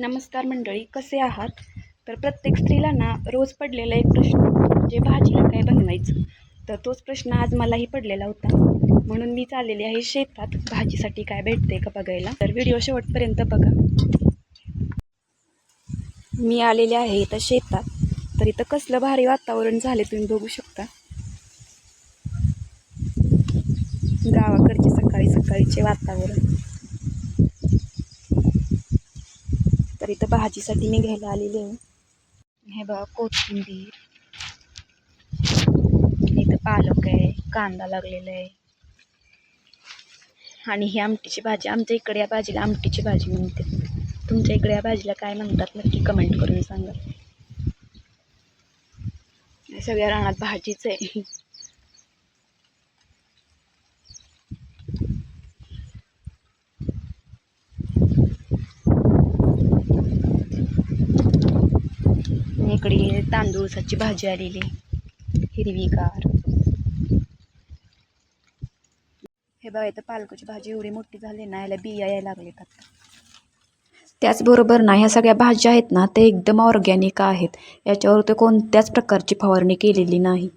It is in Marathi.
नमस्कार मंडळी, कसे आहात? तर प्रत्येक स्त्रीला ना रोज पडलेला एक प्रश्न म्हणजे भाजीला काय बनवायचं. तर तोच प्रश्न आज मलाही पडलेला होता, म्हणून मी चाललेली आहे शेतात भाजीसाठी काय भेटते का बघायला. तर व्हिडिओ शेवटपर्यंत बघा. मी आलेले आहे इथं शेतात. तर इथं कसलं भारी वातावरण झाले तुम्ही बघू शकता. गावाकडचे सकाळी सकाळीचे वातावरण. तर इथं भाजीसाठी मी घ्यायला आलेली आहे. हे बघा कोथिंबीर, इथं पालक आहे, कांदा लागलेला आहे आणि ही आमटीची भाजी. आमच्या इकडे या भाजीला आमटीची भाजी म्हणते. तुमच्या इकडे या भाजीला काय म्हणतात नक्की कमेंट करून सांगा. सगळ्या रानात भाजीच आहे. इकडे तांदूळाची भाजी आलेली हिरवीगार. हे बघा इथं पालकाची भाजी एवढी मोठी झाली ना, याला बिया यायला लागलेत आता. त्याचबरोबर ना ह्या सगळ्या भाज्या आहेत ना, ते एकदम ऑर्गॅनिक आहेत. याच्यावर ते कोणत्याच प्रकारची फवारणी केलेली नाही.